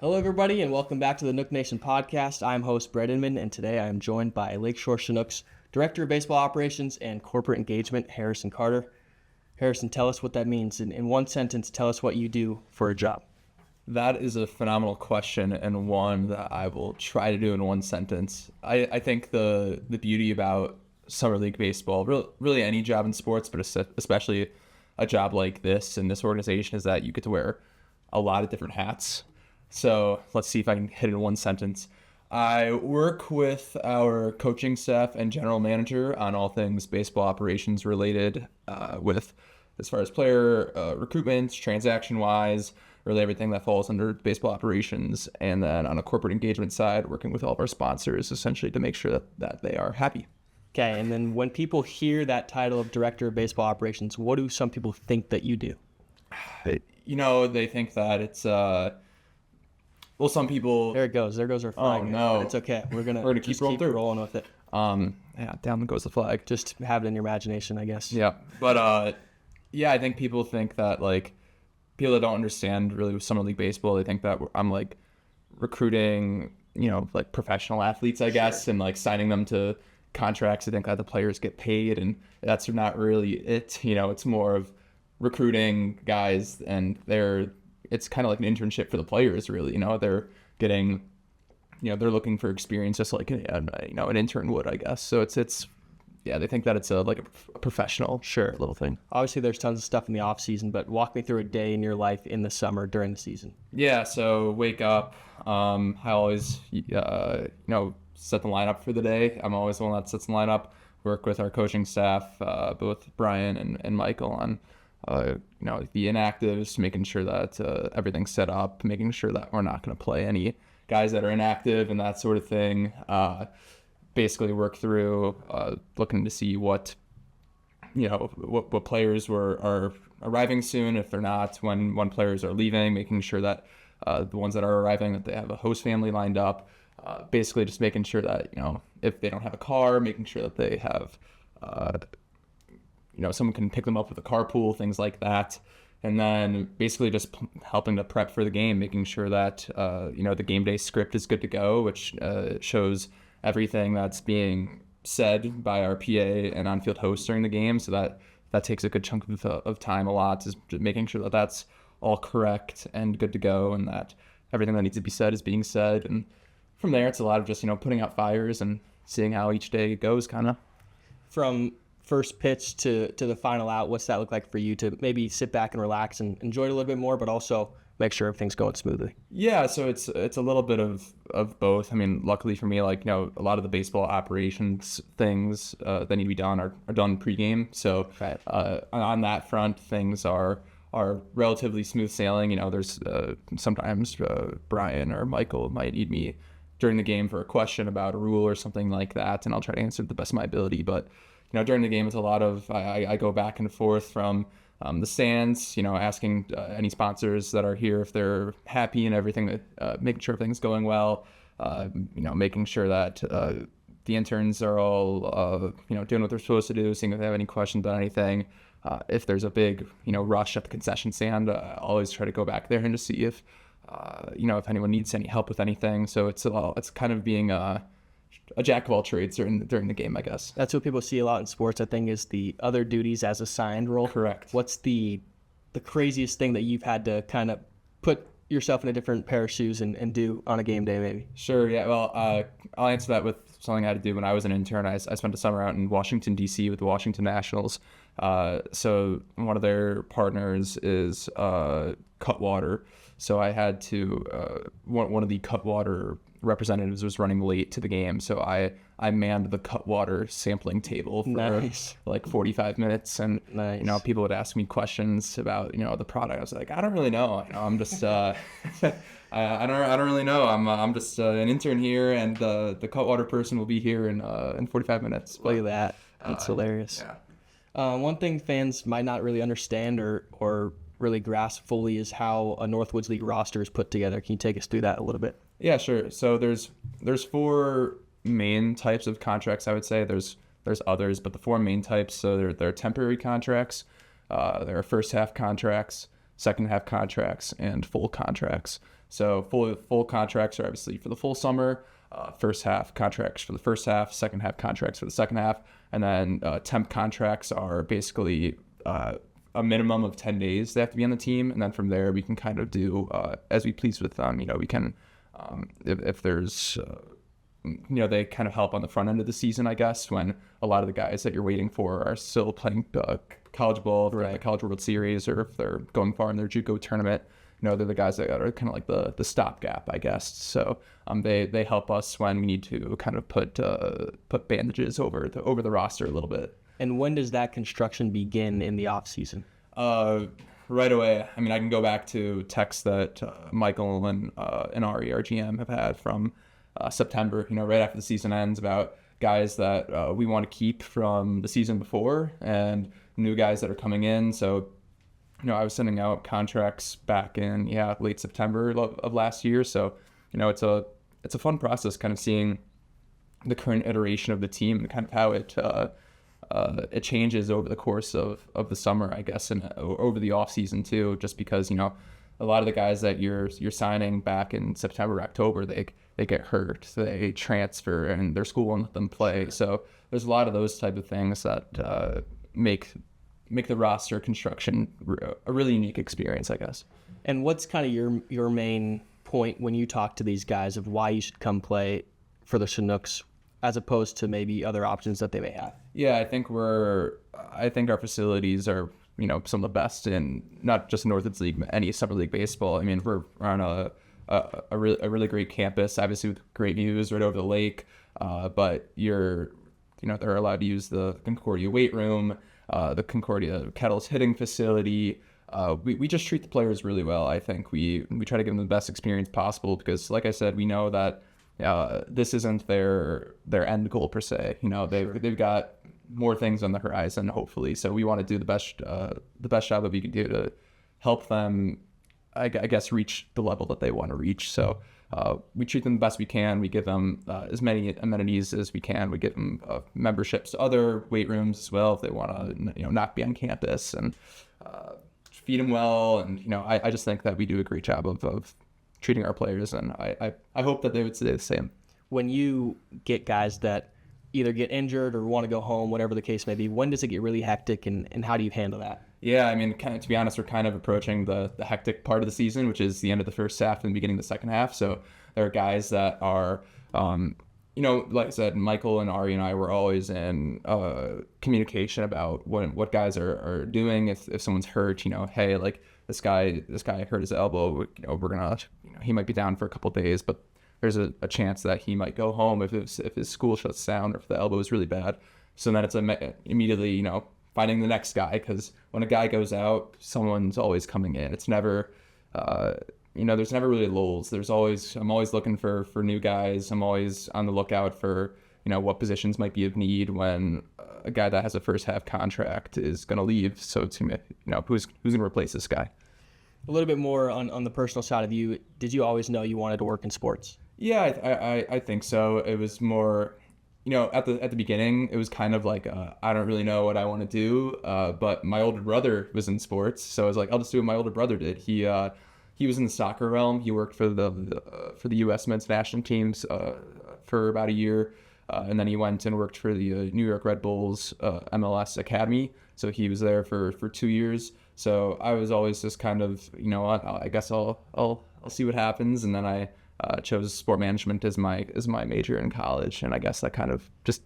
Hello, everybody, and welcome back to the Nook Nation podcast. I'm host Bret Inman, and today I am joined by Lakeshore Chinooks Director of Baseball Operations and Corporate Engagement, Harrison Carter. Harrison, tell us what that means. In one sentence, tell us what you do for a job. That is a phenomenal question, and one that I will try to do in one sentence. I think the beauty about Summer League Baseball, really any job in sports, but especially a job like this in this organization, is that you get to wear a lot of different hats. So let's see if I can hit it in one sentence. I work with our coaching staff and general manager on all things baseball operations related, with as far as player recruitment, transaction-wise, really everything that falls under baseball operations. And then on a corporate engagement side, working with all of our sponsors, essentially to make sure that they are happy. Okay, and then when people hear that title of Director of Baseball Operations, what do some people think that you do? They think that it's... Well, some people... There it goes. There goes our flag. Oh, no. But it's okay. We're gonna keep rolling with it. Down goes the flag. Just have it in your imagination, I guess. Yeah. But, I think people think that, people that don't understand really with Summer League Baseball, they think that I'm, recruiting, professional athletes, I guess, and, signing them to contracts. I think that the players get paid, and that's not really it. It's more of recruiting guys, and it's kind of like an internship for the players, really. They're getting, they're looking for experience just like an intern would, I guess. So they think that it's a professional little thing. Obviously, there's tons of stuff in the off season, but walk me through a day in your life in the summer during the season. Yeah. So wake up. I always, set the lineup for the day. I'm always the one that sets the lineup. Work with our coaching staff, both Brian and Michael, on the inactives, making sure that everything's set up, making sure that we're not going to play any guys that are inactive and that sort of thing. Basically work through looking to see what players are arriving soon. If they're not, when players are leaving, making sure that the ones that are arriving, that they have a host family lined up. Basically just making sure that, if they don't have a car, making sure that they have someone can pick them up with a carpool, things like that. And then basically just helping to prep for the game, making sure that, the game day script is good to go, which shows everything that's being said by our PA and on-field host during the game. So that takes a good chunk of time a lot, is making sure that that's all correct and good to go, and that everything that needs to be said is being said. And from there, it's a lot of just, putting out fires and seeing how each day goes, kind of. From first pitch to the final out, what's that look like for you to maybe sit back and relax and enjoy it a little bit more, but also make sure everything's going smoothly? Yeah, so it's a little bit of both. I mean, luckily for me, a lot of the baseball operations things that need to be done are done pregame. So right. On that front, things are relatively smooth sailing. There's sometimes Brian or Michael might need me during the game for a question about a rule or something like that, and I'll try to answer to the best of my ability. But during the game, it's a lot of I go back and forth from the stands, asking any sponsors that are here if they're happy and everything, making sure everything's going well, making sure that the interns are all, doing what they're supposed to do, seeing if they have any questions about anything. If there's a big, rush at the concession stand, I always try to go back there and to see if, if anyone needs any help with anything. So it's kind of being a jack of all trades during the game, I guess. That's what people see a lot in sports, I think, is the other duties as assigned role. Correct. What's the craziest thing that you've had to kind of put yourself in a different pair of shoes and do on a game day, maybe? Sure, yeah. Well, I'll answer that with something I had to do when I was an intern. I spent a summer out in Washington, D.C. with the Washington Nationals. So one of their partners is Cutwater. So I had to, one of the Cutwater representatives was running late to the game, so I manned the Cutwater sampling table for 45 minutes, and people would ask me questions about the product. I was like, I don't really know. I'm just I don't really know. I'm just an intern here, and the Cutwater person will be here in 45 minutes. Look at that. That's hilarious. Yeah. One thing fans might not really understand or really grasp fully is how a Northwoods League roster is put together. Can you take us through that a little bit? Yeah, sure. So there's 4 main types of contracts, I would say. There's others, but the 4 main types, so there are temporary contracts, there are first half contracts, second half contracts, and full contracts. So full contracts are obviously for the full summer. First half contracts for the first half, second half contracts for the second half, and then temp contracts are basically a minimum of 10 days they have to be on the team, and then from there we can kind of do as we please with them. We can if there's they kind of help on the front end of the season, I guess, when a lot of the guys that you're waiting for are still playing college ball, right, the College World Series, or if they're going far in their JUCO tournament. They're the guys that are kind of like the stopgap, I guess. So they help us when we need to kind of put bandages over the roster a little bit. And when does that construction begin in the off season? Right away. I mean, I can go back to texts that Michael and Ari, our GM, have had from September, right after the season ends, about guys that we want to keep from the season before and new guys that are coming in. So, I was sending out contracts back in late September of last year. So, it's a fun process, kind of seeing the current iteration of the team and kind of how it changes over the course of the summer, I guess, and over the off season too. Just because a lot of the guys that you're signing back in September, October, they get hurt, they transfer, and their school won't let them play. So there's a lot of those type of things that make the roster construction a really unique experience, I guess. And what's kind of your main point when you talk to these guys of why you should come play for the Chinooks as opposed to maybe other options that they may have? Yeah, I think our facilities are, some of the best in not just Northwoods League, but any summer league baseball. I mean, we're on a really great campus, obviously with great views right over the lake. But they're allowed to use the Concordia weight room, the Concordia Kettles hitting facility. We just treat the players really well. I think we try to give them the best experience possible because, like I said, we know that this isn't their end goal per se. They've got more things on the horizon, hopefully. So we want to do the best job that we can do to help them, I guess, reach the level that they want to reach. So we treat them the best we can. We give them as many amenities as we can. We give them memberships to other weight rooms as well if they want to, not be on campus, and feed them well. And I just think that we do a great job of treating our players, and I hope that they would say the same. When you get guys that either get injured or want to go home, whatever the case may be, when does it get really hectic, and how do you handle that? Yeah, I mean, to be honest, we're kind of approaching the hectic part of the season, which is the end of the first half and the beginning of the second half. So there are guys that are, like I said, Michael and Ari and I were always in communication about what guys are doing. If someone's hurt, hey, like this guy hurt his elbow, we're gonna, he might be down for a couple days, but there's a chance that he might go home if his school shuts down or if the elbow is really bad. So then it's immediately, finding the next guy, because when a guy goes out, someone's always coming in. It's never, there's never really lulls. I'm always looking for new guys. I'm always on the lookout for, what positions might be of need when a guy that has a first half contract is going to leave. So it's, who's going to replace this guy? A little bit more on the personal side of you. Did you always know you wanted to work in sports? Yeah, I think so. It was more, at the beginning, it was kind of like, I don't really know what I want to do. But my older brother was in sports, so I was like, I'll just do what my older brother did. He was in the soccer realm. He worked for the U.S. men's national teams for about a year, and then he went and worked for the New York Red Bulls MLS academy. So he was there for 2 years. So I was always just kind of, I guess I'll see what happens, and then I chose sport management as my major in college, and I guess that kind of just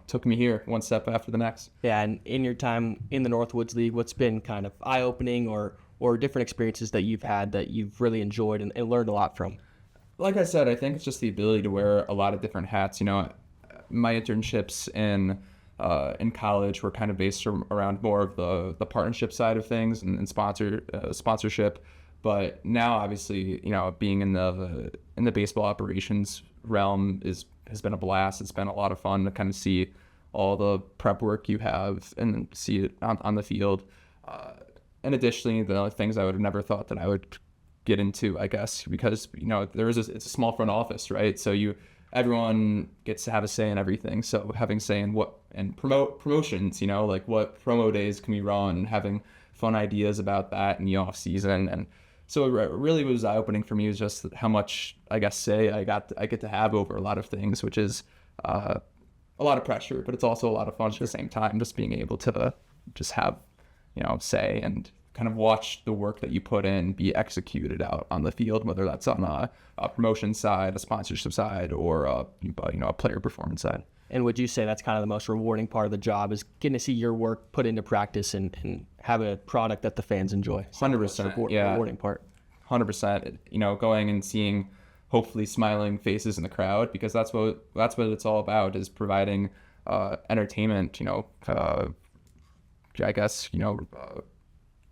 took me here one step after the next. Yeah, and in your time in the Northwoods League, what's been kind of eye-opening or different experiences that you've had that you've really enjoyed and learned a lot from? Like I said, I think it's just the ability to wear a lot of different hats. My internships in college were kind of based around more of the partnership side of things and sponsorship. But now, obviously, being in the baseball operations realm has been a blast. It's been a lot of fun to kind of see all the prep work you have and see it on the field. And additionally, the things I would have never thought that I would get into, I guess, because it's a small front office, right? So everyone gets to have a say in everything. So having say in promotions, like what promo days can we run, having fun ideas about that in the off season, and So it really was eye-opening for me is just how much, I guess, say I get to have over a lot of things, which is a lot of pressure, but it's also a lot of fun at the same time, just being able to just have, say and kind of watch the work that you put in be executed out on the field, whether that's on a promotion side, a sponsorship side, or a player performance side. And would you say that's kind of the most rewarding part of the job, is getting to see your work put into practice and have a product that the fans enjoy? 100%. Yeah. Rewarding part. 100%. Going and seeing hopefully smiling faces in the crowd, because that's what it's all about, is providing entertainment. I guess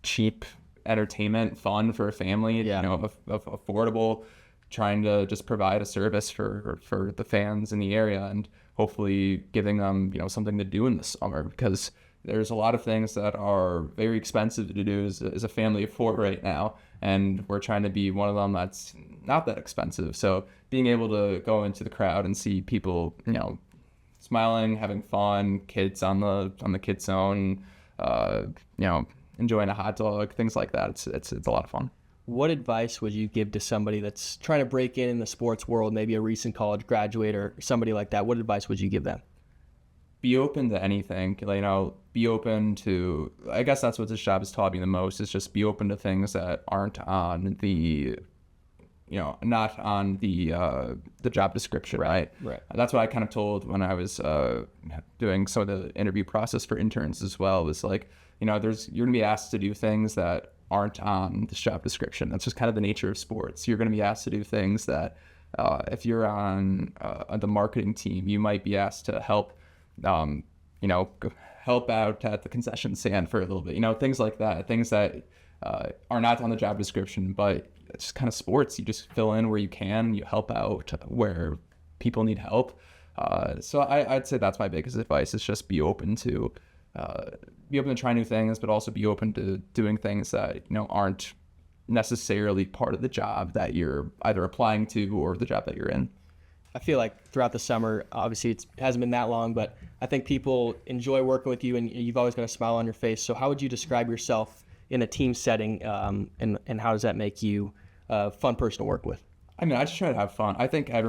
cheap entertainment, fun for a family. Yeah. Affordable, trying to just provide a service for the fans in the area, and hopefully giving them something to do in the summer, because there's a lot of things that are very expensive to do as a family of four right now, and we're trying to be one of them that's not that expensive. So being able to go into the crowd and see people smiling, having fun, kids on the kids zone, enjoying a hot dog, things like that, it's a lot of fun. What advice would you give to somebody that's trying to break in the sports world, maybe a recent college graduate or somebody like that? What advice would you give them? Be open to anything. Be open to, I guess that's what this job has taught me the most, is just be open to things that aren't on the, not on the job description, right? Right. That's what I kind of told when I was doing some of the interview process for interns as well, was like, you're going to be asked to do things that aren't on the job description. That's just kind of the nature of sports. You're going to be asked to do things that if you're on the marketing team, you might be asked to help, help out at the concession stand for a little bit, things like that, things that are not on the job description, but it's just kind of sports. You just fill in where you can, you help out where people need help. So I'd say that's my biggest advice, is just be open to try new things, but also be open to doing things that aren't necessarily part of the job that you're either applying to or the job that you're in. I feel like throughout the summer, obviously it hasn't been that long, but I think people enjoy working with you, and you've always got a smile on your face. So how would you describe yourself in a team setting, and how does that make you a fun person to work with? I mean, I just try to have fun. I think that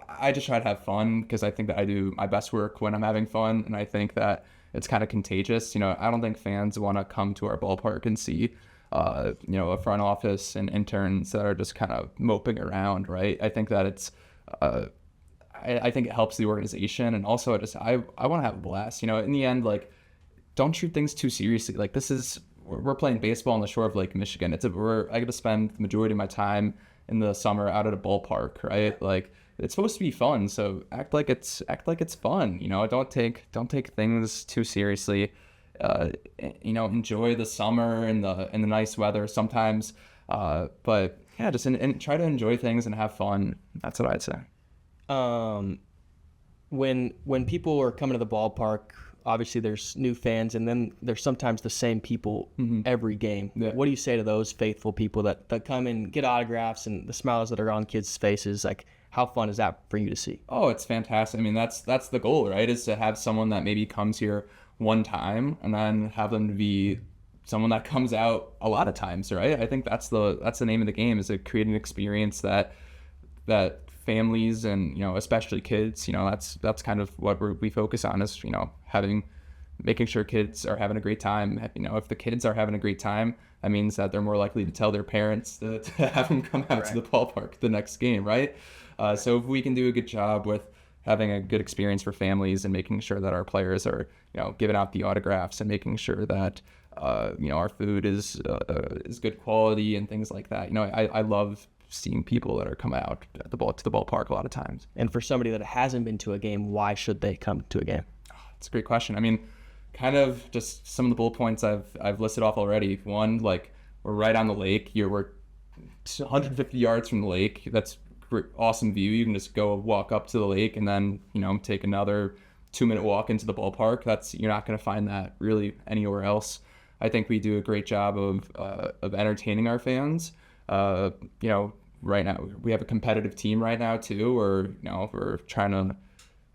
I just try to have fun, because I think that I do my best work when I'm having fun, and I think that it's kind of contagious. I don't think fans want to come to our ballpark and see, a front office and interns that are just kind of moping around, right? I think that it's, I think it helps the organization, and also I want to have a blast. In the end, like, don't treat things too seriously. Like, we're playing baseball on the shore of Lake Michigan. I get to spend the majority of my time in the summer out at a ballpark, right? Like, it's supposed to be fun, so act like it's fun. Don't take things too seriously. Enjoy the summer and the nice weather sometimes. But yeah, just and try to enjoy things and have fun. That's what I'd say. When people are coming to the ballpark, obviously there's new fans, and then there's sometimes the same people every game. Yeah. What do you say to those faithful people that come and get autographs, and the smiles that are on kids' faces? Like, how fun is that for you to see? Oh, it's fantastic. I mean, that's the goal, right? Is to have someone that maybe comes here one time, and then have them to be someone that comes out a lot of times, right? I think that's the name of the game, is to create an experience that families and especially kids, that's kind of what we focus on, is making sure kids are having a great time. If the kids are having a great time, that means that they're more likely to tell their parents to have them come out to the ballpark the next game, right? So if we can do a good job with having a good experience for families, and making sure that our players are giving out the autographs, and making sure that our food is good quality and things like that. I love seeing people that are coming out to the ballpark a lot of times. And for somebody that hasn't been to a game, why should they come to a game? It's a great question. I mean, kind of just some of the bullet points I've listed off already. One, like, we're right on the lake. We're 150 yards from the lake. That's great, awesome view. You can just go walk up to the lake, and then take another 2-minute walk into the ballpark. You're not going to find that really anywhere else. I think we do a great job of entertaining our fans. Right now we have a competitive team right now too. We're trying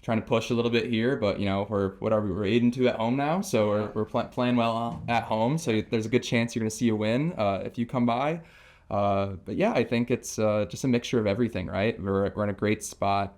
trying to push a little bit here, but we're 8-2 at home now, so we're playing well at home. So there's a good chance you're going to see a win if you come by. But yeah, I think it's just a mixture of everything, right? We're in a great spot.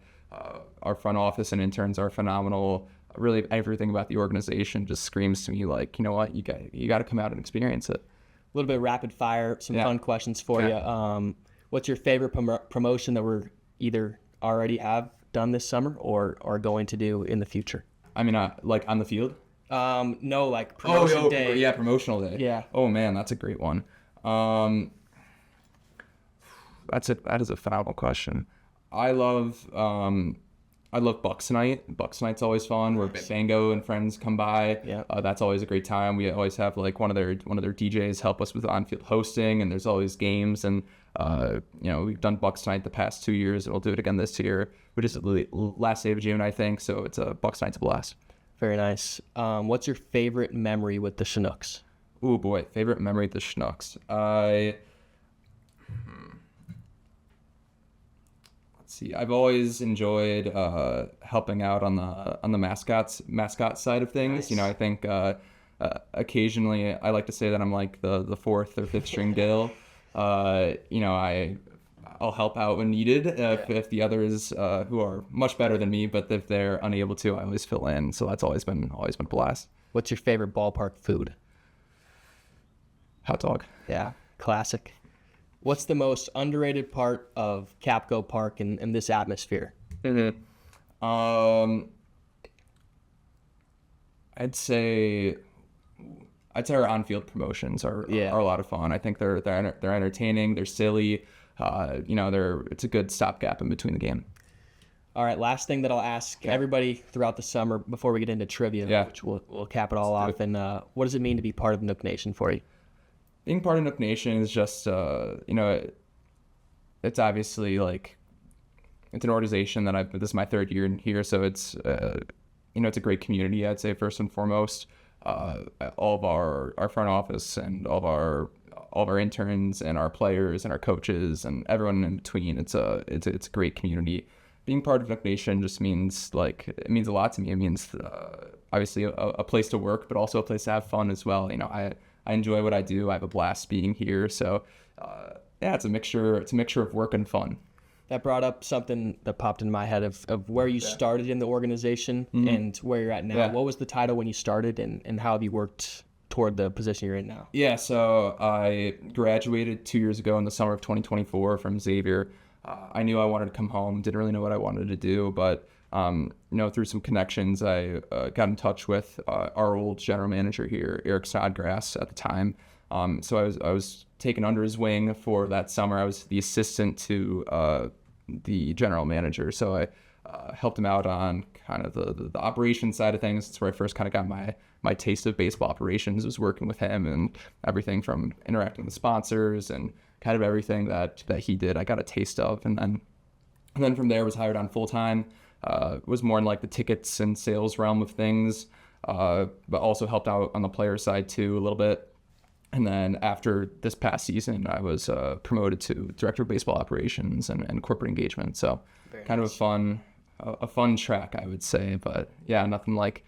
Our front office and interns are phenomenal. Really, everything about the organization just screams to me like, you know what, you got to come out and experience it. A little bit of rapid fire, some fun questions for you. What's your favorite promotion that we're either already have done this summer or are going to do in the future? I mean, like on the field? No, like promotion day. Yeah, promotional day. Yeah. Oh man, that's a great one. That's it. That is a phenomenal question. I love Bucks Night. Bucks Night's always fun. Where Bango and friends come by. Yeah. That's always a great time. We always have like one of their DJs help us with on-field hosting, and there's always games. And we've done Bucks Night the past 2 years, and we'll do it again this year, which is the last day of June, I think. So it's a Bucks Night's a blast. Very nice. What's your favorite memory with the Chinooks? Oh boy, favorite memory with the Chinooks. See, I've always enjoyed helping out on the mascot side of things. Nice. I think occasionally I like to say that I'm like the fourth or fifth string dill. I'll help out when needed if the others who are much better than me, but if they're unable to, I always fill in. So that's always been a blast. What's your favorite ballpark food? Hot dog. Yeah, classic. What's the most underrated part of Capco Park and this atmosphere? Mm-hmm. I'd say our on-field promotions are a lot of fun. I think they're entertaining. They're silly. It's a good stopgap in between the game. All right, last thing that I'll ask everybody throughout the summer before we get into trivia, which we'll cap it all off. And what does it mean to be part of Nook Nation for you? Being part of Nook Nation is just, it's obviously like, it's an organization that this is my third year in here, so it's, it's a great community, I'd say, first and foremost. All of our front office and all of our interns and our players and our coaches and everyone in between, it's a great community. Being part of Nook Nation just means it means a lot to me. It means obviously a place to work, but also a place to have fun as well. I enjoy what I do. I have a blast being here. So, it's a mixture. It's a mixture of work and fun. That brought up something that popped in my head of where you started in the organization and where you're at now. Yeah. What was the title when you started, and how have you worked toward the position you're in now? Yeah, so I graduated 2 years ago in the summer of 2024 from Xavier. I knew I wanted to come home. Didn't really know what I wanted to do, but through some connections, I got in touch with our old general manager here, Eric Snodgrass, at the time. So I was taken under his wing for that summer. I was the assistant to the general manager, so I helped him out on kind of the operations side of things. That's where I first kind of got my taste of baseball operations, was working with him, and everything from interacting with sponsors and kind of everything that he did, I got a taste of. And then from there was hired on full time. Was more in like the tickets and sales realm of things, but also helped out on the player side too a little bit. And then after this past season, I was promoted to director of baseball operations and corporate engagement. So Very kind nice. of a fun track, I would say. But yeah, nothing like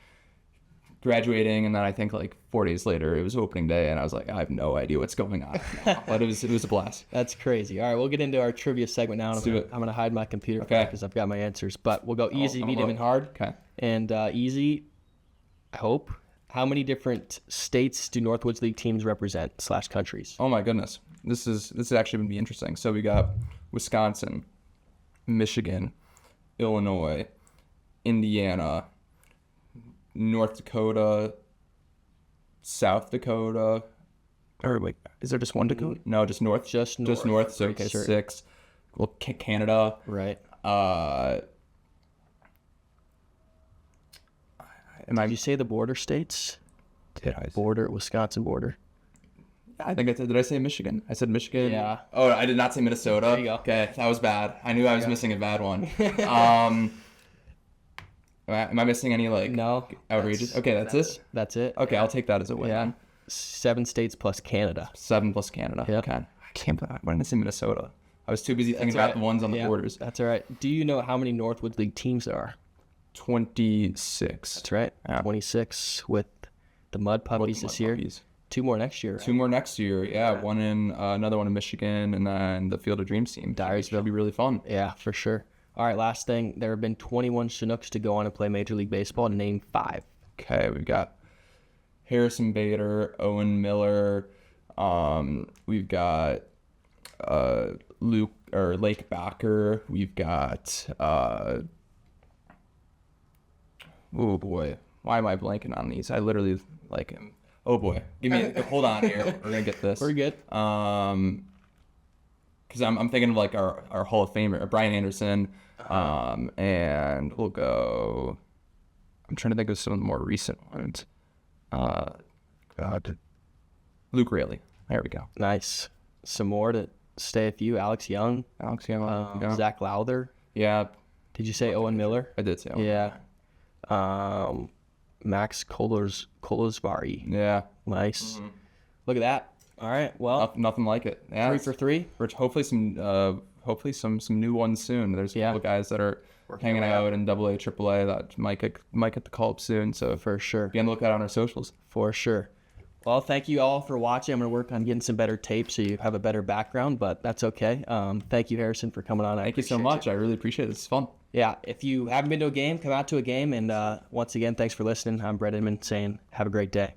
graduating, and then I think like 4 days later it was opening day, and I was like, I have no idea what's going on. But it was a blast. That's crazy. All right, we'll get into our trivia segment now. I'm going to hide my computer because I've got my answers. But we'll go easy, medium, and hard. Okay. And easy, I hope. How many different states do Northwoods League teams represent / countries? Oh my goodness. This is actually going to be interesting. So we got Wisconsin, Michigan, Illinois, Indiana, North Dakota, South Dakota. Or wait, is there just one Dakota? No, just North. Just North. Just North. So okay, Sure. 6. Well, Canada. Right. Did you say the border states? Did I? Wisconsin border. I think I said. Did I say Michigan? I said Michigan. Yeah. Oh, I did not say Minnesota. There you go. Okay, that was bad. I knew I was missing a bad one. Am I missing any No. outrageous? Okay, that's it. That's it. Okay, I'll take that as a win. Yeah. 7 states plus Canada. 7 plus Canada. Yep. Okay. I can't. Why didn't I say Minnesota? I was too busy thinking about the ones on the borders. That's all right. Do you know how many Northwoods League teams there are? 26. That's right. Yeah. 26 with the Mud Puppies this year. Puppies. 2 more next year. Right? 2 more next year. Yeah. One in another one in Michigan, and then the Field of Dreams team. Dyersville. That'll be really fun. Yeah, for sure. All right, last thing. There have been 21 Chinooks to go on and play Major League Baseball. Name 5. Okay, we've got Harrison Bader, Owen Miller. We've got Luke or Lake Backer. We've got oh boy, why am I blanking on these? I literally like him. Oh boy, hold on here. We're gonna get this. We're good. Because I'm thinking of like our Hall of Famer, Brian Anderson. And we'll go. I'm trying to think of some of the more recent ones. Luke Raley. There we go. Nice. Some more to stay with you. Alex Young. Yeah. Zach Lowther. Yeah, Did you say Owen Miller? I did say Owen. Yeah. Max Kolosvari. Yeah. Nice. Mm-hmm. Look at that. All right. Well, Nothing like it. Yeah. 3 for 3. Rich, hopefully some new ones soon. There's a couple guys that are hanging out in AA, AAA that might get the call up soon. So For sure. be on the lookout on our socials. For sure. Well, thank you all for watching. I'm going to work on getting some better tape so you have a better background, but that's okay. Thank you, Harrison, for coming on. Thank you so much. I really appreciate it. It's fun. Yeah, if you haven't been to a game, come out to a game. And once again, thanks for listening. I'm Bret Inman saying have a great day.